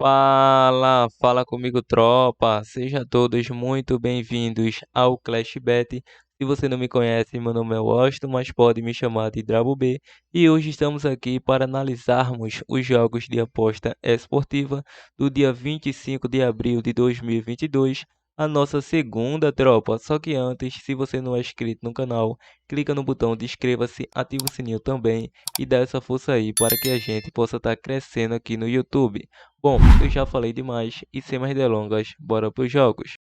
Fala comigo, tropa. Sejam todos muito bem-vindos ao Clash Bet. Se você não me conhece, meu nome é Washington, mas pode me chamar de Drabo B. E hoje estamos aqui para analisarmos os jogos de aposta esportiva do dia 25 de abril de 2022. A nossa segunda, tropa. Só que antes, se você não é inscrito no canal, clica no botão de inscreva-se, ativa o sininho também e dá essa força aí para que a gente possa estar crescendo aqui no YouTube. Bom, eu já falei demais e sem mais delongas, bora pros jogos.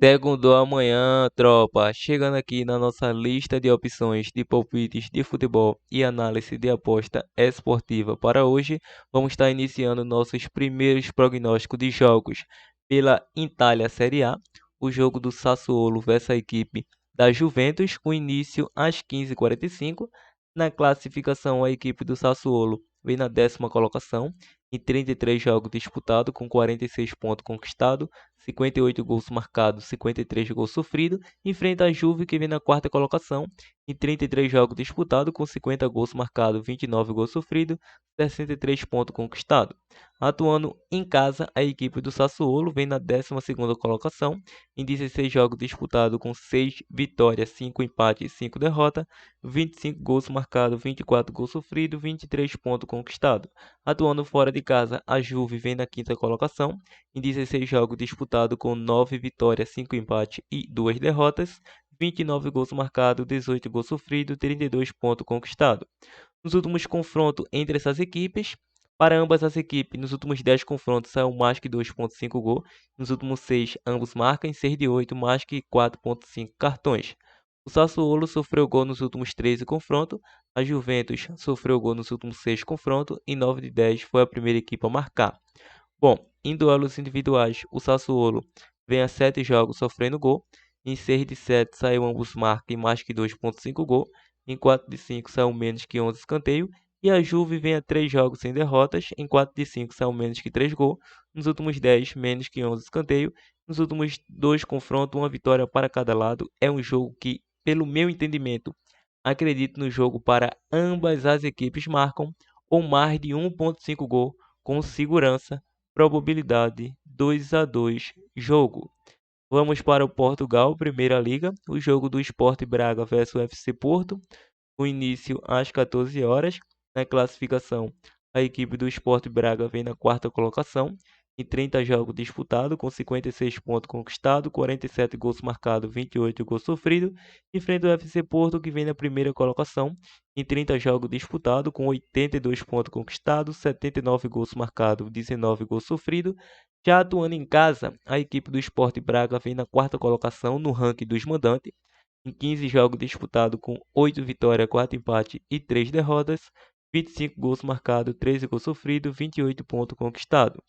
Segundo amanhã, tropa, chegando aqui na nossa lista de opções de palpites de futebol e análise de aposta esportiva para hoje, vamos estar iniciando nossos primeiros prognósticos de jogos pela Itália Série A, o jogo do Sassuolo versus a equipe da Juventus, com início às 15h45. Na classificação, a equipe do Sassuolo vem na 10ª colocação, em 33 jogos disputados, com 46 pontos conquistados, 58 gols marcados, 53 gols sofridos. Enfrenta a Juve, que vem na 4ª colocação, em 33 jogos disputados, com 50 gols marcados, 29 gols sofridos, 63 pontos conquistados. Atuando em casa, a equipe do Sassuolo vem na 12ª colocação, em 16 jogos disputados, com 6 vitórias, 5 empates e 5 derrotas, 25 gols marcados, 24 gols sofridos, 23 pontos conquistados. Atuando fora de casa, a Juve vem na 5ª colocação, em 16 jogos disputados, com 9 vitórias, 5 empates e 2 derrotas, 29 gols marcados, 18 gols sofridos, 32 pontos conquistados. Nos últimos confrontos entre essas equipes, para ambas as equipes, nos últimos 10 confrontos saiu mais que 2,5 gols, nos últimos 6 ambos marcam, em 6 de 8 mais que 4,5 cartões. O Sassuolo sofreu gol nos últimos 13 confrontos, a Juventus sofreu gol nos últimos 6 confrontos, e 9 de 10 foi a primeira equipe a marcar. Bom, em duelos individuais, o Sassuolo vem a 7 jogos sofrendo gol. Em 6 de 7 saiu ambos marcam em mais que 2,5 gol. Em 4 de 5 saiu menos que 11 escanteio. E a Juve vem a 3 jogos sem derrotas. Em 4 de 5 saiu menos que 3 gols. Nos últimos 10, menos que 11 escanteio. Nos últimos 2 confrontos, uma vitória para cada lado. É um jogo que, pelo meu entendimento, acredito no jogo para ambas as equipes marcam ou mais de 1,5 gol com segurança. Probabilidade 2-2 jogo. Vamos para o Portugal, Primeira Liga, o jogo do Sport Braga versus o FC Porto, o início às 14 horas. Na classificação, a equipe do Sport Braga vem na 4ª colocação, em 30 jogos disputados, com 56 pontos conquistados, 47 gols marcados, 28 gols sofridos. Enfrenta o FC Porto, que vem na 1ª colocação, em 30 jogos disputados, com 82 pontos conquistados, 79 gols marcados, 19 gols sofridos. Já atuando em casa, a equipe do Sport Braga vem na 4ª colocação no ranking dos mandantes, em 15 jogos disputados, com 8 vitórias, 4 empates e 3 derrotas, 25 gols marcados, 13 gols sofridos, 28 pontos conquistados.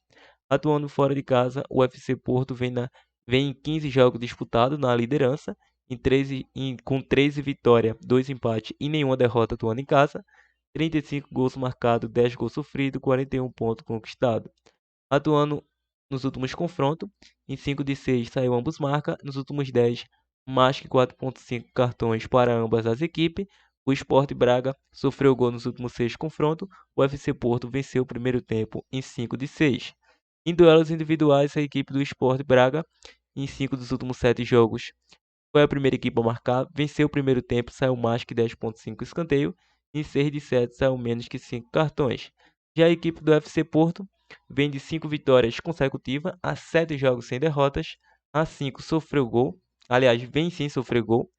Atuando fora de casa, o FC Porto vem em 15 jogos disputados na liderança, com 13 vitórias, 2 empates e nenhuma derrota atuando em casa, 35 gols marcados, 10 gols sofridos, 41 pontos conquistados. Atuando nos últimos confrontos, em 5 de 6 saiu ambos marca, nos últimos 10 mais que 4,5 cartões para ambas as equipes. O Sport Braga sofreu gol nos últimos 6 confrontos, o FC Porto venceu o primeiro tempo em 5 de 6. Em duelos individuais, a equipe do Sport Braga, em 5 dos últimos 7 jogos, foi a primeira equipe a marcar, venceu o primeiro tempo, saiu mais que 10,5 escanteio, em 6 de 7 saiu menos que 5 cartões. Já a equipe do FC Porto vem de 5 vitórias consecutivas, a 7 jogos sem derrotas, a 5 sofreu gol, aliás, vem sem sofrer gol.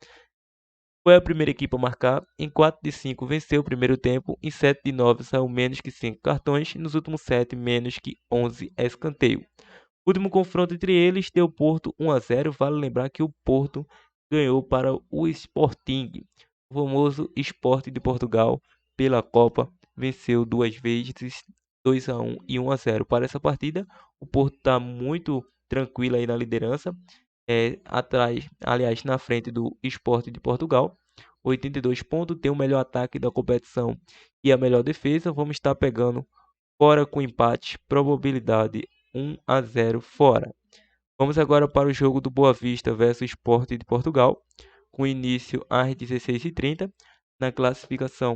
Foi a primeira equipe a marcar, em 4 de 5 venceu o primeiro tempo, em 7 de 9 saiu menos que 5 cartões, e nos últimos 7 menos que 11 escanteio. O último confronto entre eles deu Porto 1-0, vale lembrar que o Porto ganhou para o Sporting, o famoso Sport de Portugal, pela Copa, venceu 2 vezes, 2-1 e 1-0. Para essa partida, o Porto está muito tranquilo aí na liderança, atrás, aliás, na frente do Sport de Portugal, 82 pontos, tem o melhor ataque da competição e a melhor defesa. Vamos estar pegando fora com empate, probabilidade 1-0 fora. Vamos agora para o jogo do Boa Vista versus Sport de Portugal, com início às 16h30. Na classificação,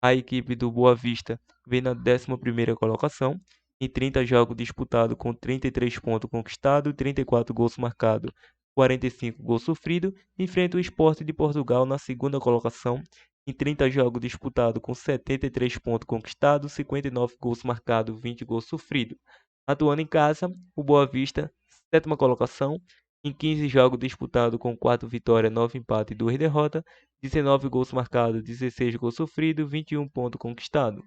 a equipe do Boa Vista vem na 11ª colocação, em 30 jogos disputados com 33 pontos conquistados, 34 gols marcados, 45 gols sofridos, enfrenta o Sport de Portugal na 2ª colocação, em 30 jogos disputados com 73 pontos conquistados, 59 gols marcados, 20 gols sofridos. Atuando em casa, o Boa Vista, 7ª colocação, em 15 jogos disputados com 4 vitórias, 9 empates e 2 derrotas, 19 gols marcados, 16 gols sofridos, 21 pontos conquistados.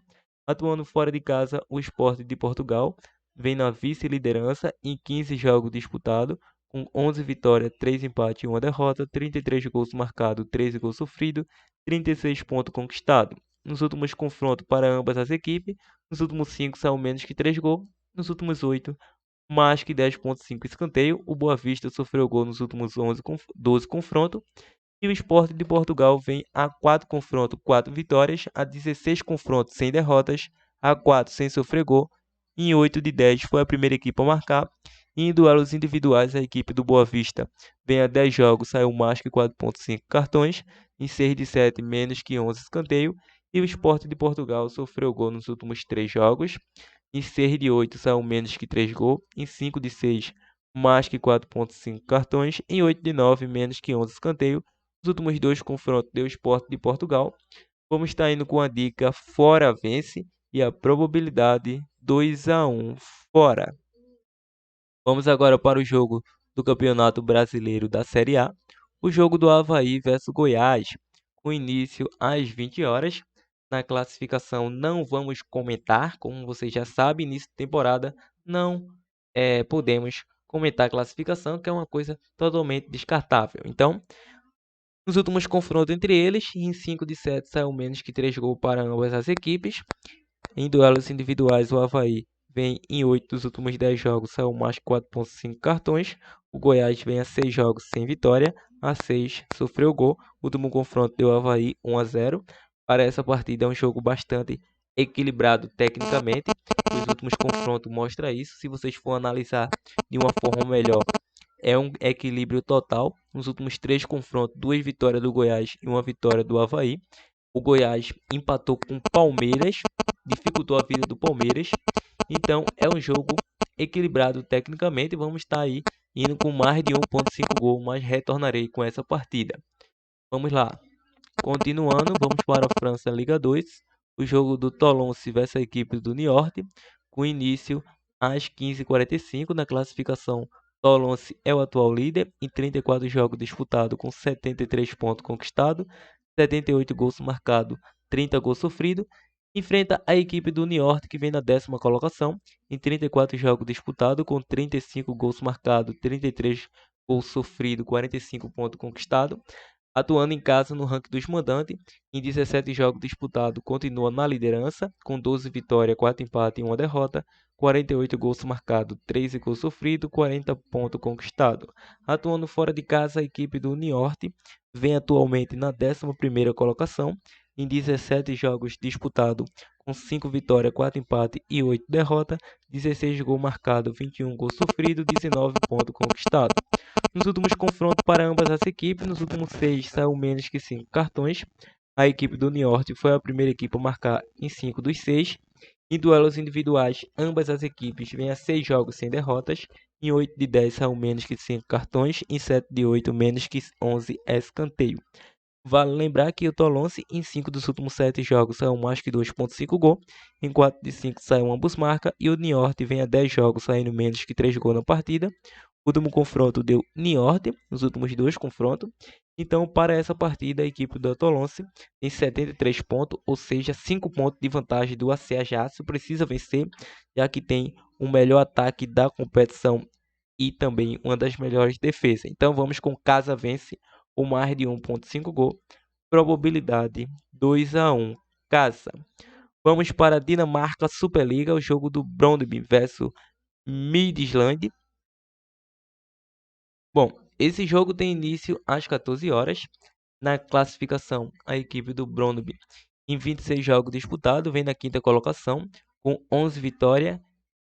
Atuando fora de casa, o Sport de Portugal vem na vice-liderança em 15 jogos disputados, com 11 vitórias, 3 empates e 1 derrota, 33 gols marcados, 13 gols sofridos, 36 pontos conquistados. Nos últimos confrontos para ambas as equipes, nos últimos 5 saiu menos que 3 gols, nos últimos 8 mais que 10,5 escanteio. O Boa Vista sofreu gol nos últimos 12 confrontos. E o Sport de Portugal vem a 4 confrontos, 4 vitórias, a 16 confrontos sem derrotas, a 4 sem sofrer gol. Em 8 de 10 foi a primeira equipe a marcar. E em duelos individuais, a equipe do Boa Vista vem a 10 jogos, saiu mais que 4,5 cartões. Em 6 de 7, menos que 11 escanteio. E o Sport de Portugal sofreu gol nos últimos 3 jogos. Em 6 de 8 saiu menos que 3 gols. Em 5 de 6, mais que 4,5 cartões. Em 8 de 9, menos que 11 escanteio. Os últimos 2 confrontos deu Sport de Portugal. Vamos estar indo com a dica fora vence e a probabilidade 2-1 fora. Vamos agora para o jogo do Campeonato Brasileiro da Série A. O jogo do Avaí versus Goiás, com início às 20 horas. Na classificação não vamos comentar, como vocês já sabem, início de temporada não podemos comentar a classificação, que é uma coisa totalmente descartável. Então, nos últimos confrontos entre eles, em 5 de 7 saiu menos que 3 gols para ambas as equipes. Em duelos individuais, o Avaí vem em 8 dos últimos 10 jogos, saiu mais que 4,5 cartões. O Goiás vem a 6 jogos sem vitória, a 6 sofreu gol. O último confronto deu Avaí 1-0. Para essa partida é um jogo bastante equilibrado tecnicamente. Os últimos confrontos mostram isso. Se vocês for analisar de uma forma melhor, é um equilíbrio total. Nos últimos 3 confrontos, 2 vitórias do Goiás e 1 vitória do Avaí. O Goiás empatou com o Palmeiras, dificultou a vida do Palmeiras. Então é um jogo equilibrado tecnicamente. Vamos estar aí indo com mais de 1,5 gol, mas retornarei com essa partida. Vamos lá. Continuando, vamos para a França Liga 2. O jogo do Tolonce versus a equipe do Niort, com início às 15h45 na classificação. Tolonce é o atual líder em 34 jogos disputados com 73 pontos conquistados, 78 gols marcados, 30 gols sofridos. Enfrenta a equipe do Niort, que vem na 10ª colocação, em 34 jogos disputados com 35 gols marcados, 33 gols sofridos, 45 pontos conquistados. Atuando em casa no ranking dos mandantes, em 17 jogos disputados, continua na liderança, com 12 vitórias, 4 empates e 1 derrota, 48 gols marcados, 13 gols sofridos, 40 pontos conquistados. Atuando fora de casa, a equipe do Niort vem atualmente na 11ª colocação, em 17 jogos disputados, com 5 vitórias, 4 empates e 8 derrotas, 16 gols marcados, 21 gols sofridos, 19 pontos conquistados. Nos últimos confrontos para ambas as equipes, nos últimos 6 saiu menos que 5 cartões. A equipe do Niort foi a primeira equipe a marcar em 5 dos 6. Em duelos individuais, ambas as equipes vêm a 6 jogos sem derrotas. Em 8 de 10 saiu menos que 5 cartões. Em 7 de 8, menos que 11 escanteio. Vale lembrar que o Tolonce, em 5 dos últimos 7 jogos, saiu mais que 2,5 gol. Em 4 de 5 saiu ambos marca. E o Niort vem a 10 jogos, saindo menos que 3 gols na partida. O último confronto deu Niort, nos últimos 2 confrontos. Então, para essa partida, a equipe do Tolonce tem 73 pontos, ou seja, 5 pontos de vantagem do AC Ajaccio. Precisa vencer, já que tem o melhor ataque da competição e também uma das melhores defesas. Então, vamos com Casa vence ou mais de 1,5 gol. Probabilidade 2-1 Casa. Vamos para a Dinamarca Superliga, o jogo do Brøndby versus Midtjylland. Bom, esse jogo tem início às 14 horas. Na classificação, a equipe do Brøndby, em 26 jogos disputados, vem na 5ª colocação, com 11 vitórias,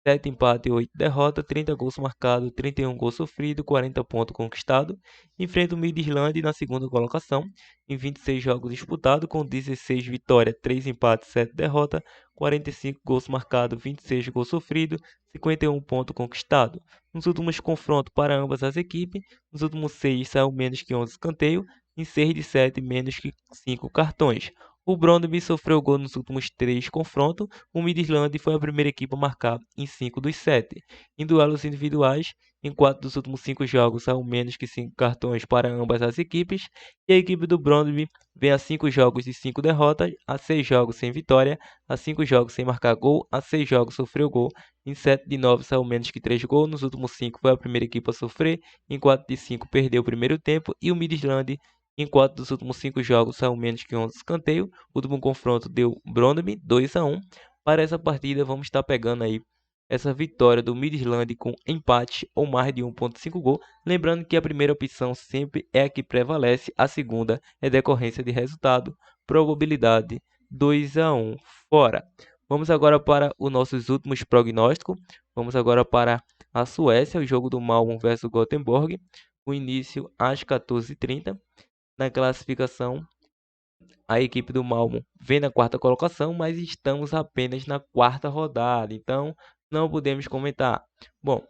7 empate e 8 derrota, 30 gols marcados, 31 gols sofridos, 40 pontos conquistados. Enfrenta o Midland na segunda colocação, em 26 jogos disputados, com 16 vitórias, 3 empates, 7 derrotas, 45 gols marcados, 26 gols sofridos, 51 pontos conquistados. Nos últimos confrontos para ambas as equipes, nos últimos 6 saiu menos que 11 escanteios, em 6 de 7 menos que 5 cartões. O Brøndby sofreu gol nos últimos 3 confrontos. O Midland foi a primeira equipe a marcar em 5 dos 7. Em duelos individuais, em 4 dos últimos 5 jogos saiu menos que 5 cartões para ambas as equipes. E a equipe do Brøndby vem a 5 jogos e 5 derrotas, a 6 jogos sem vitória, a 5 jogos sem marcar gol, a 6 jogos sofreu gol. Em 7 de 9 saiu menos que 3 gols. Nos últimos 5 foi a primeira equipe a sofrer. Em 4 de 5 perdeu o primeiro tempo. E o Midland, em 4 dos últimos 5 jogos, saiu menos que 11 escanteios. O último confronto deu Brøndby 2-1. Para essa partida, vamos estar pegando aí essa vitória do Midland com empate ou mais de 1.5 gol. Lembrando que a primeira opção sempre é a que prevalece, a segunda é decorrência de resultado, probabilidade 2-1 fora. Vamos agora para os nossos últimos prognósticos. Vamos agora para a Suécia, o jogo do Malmö versus Gothenburg. O início às 14h30. Na classificação, a equipe do Malmö vem na quarta colocação, mas estamos apenas na quarta rodada, então não podemos comentar. Bom,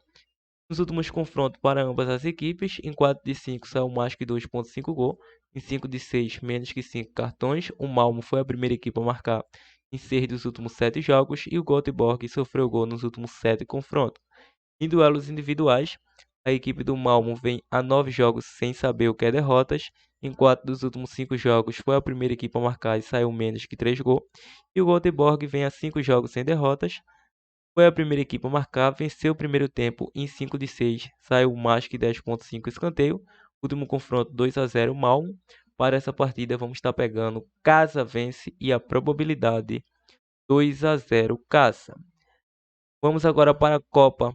nos últimos confrontos para ambas as equipes, em 4 de 5 saiu mais que 2.5 gol, em 5 de 6 menos que 5 cartões. O Malmö foi a primeira equipe a marcar em 6 dos últimos 7 jogos e o Göteborg sofreu gol nos últimos 7 confrontos. Em duelos individuais, a equipe do Malmö vem a 9 jogos sem saber o que é derrotas. Em 4 dos últimos 5 jogos foi a primeira equipe a marcar e saiu menos que 3 gols. E o Göteborg vem a 5 jogos sem derrotas. Foi a primeira equipe a marcar, venceu o primeiro tempo em 5 de 6, saiu mais que 10.5 escanteio. Último confronto 2-0 Malmö. Para essa partida vamos estar pegando casa vence e a probabilidade 2-0 casa. Vamos agora para a Copa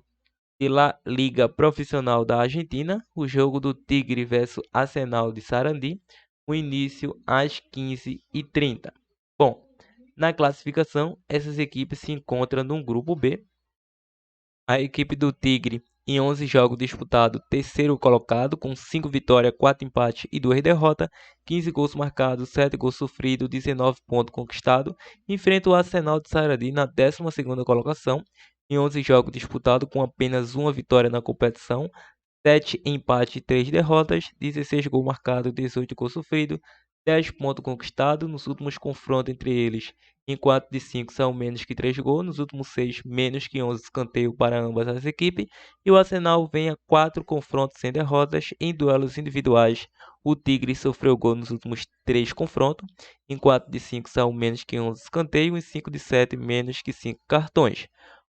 de La Liga Profissional da Argentina, o jogo do Tigre versus Arsenal de Sarandi, o início às 15h30. Bom, na classificação, essas equipes se encontram no grupo B. A equipe do Tigre, em 11 jogos disputados, terceiro colocado, com 5 vitórias, 4 empates e 2 derrotas, 15 gols marcados, 7 gols sofridos, 19 pontos conquistados, enfrenta o Arsenal de Sarandi na 12ª colocação, em 11 jogos disputados, com apenas uma vitória na competição, 7 empates e 3 derrotas, 16 gols marcados, 18 gols sofridos, 10 pontos conquistados nos últimos confrontos entre eles. Em 4 de 5 são menos que 3 gols, nos últimos 6 menos que 11 escanteios para ambas as equipes. E o Arsenal vem a 4 confrontos sem derrotas em duelos individuais. O Tigre sofreu gol nos últimos 3 confrontos. Em 4 de 5 são menos que 11 escanteios, em 5 de 7 menos que 5 cartões.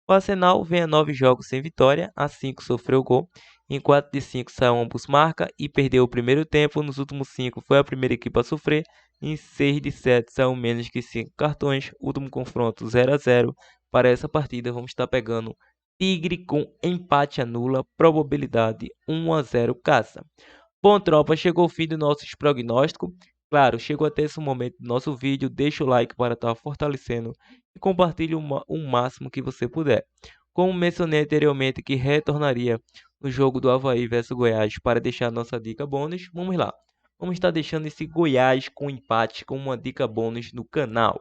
O Arsenal vem a 9 jogos sem vitória, a 5 sofreu gol. Em 4 de 5 saiu ambos marca e perdeu o primeiro tempo. Nos últimos 5 foi a primeira equipe a sofrer. Em 6 de 7 saiu menos que 5 cartões. Último confronto 0-0. Para essa partida vamos estar pegando Tigre com empate anula, probabilidade 1-0 casa. Bom, tropa, chegou o fim do nosso prognóstico. Claro, chegou até esse momento do nosso vídeo. Deixa o like para estar fortalecendo e compartilhe o máximo que você puder. Como mencionei anteriormente que retornaria no jogo do Avaí versus Goiás para deixar nossa dica bônus, vamos lá. Vamos estar deixando esse Goiás com empate com uma dica bônus no canal.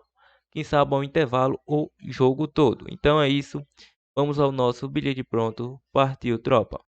Quem sabe ao intervalo ou jogo todo. Então é isso. Vamos ao nosso bilhete pronto. Partiu, tropa.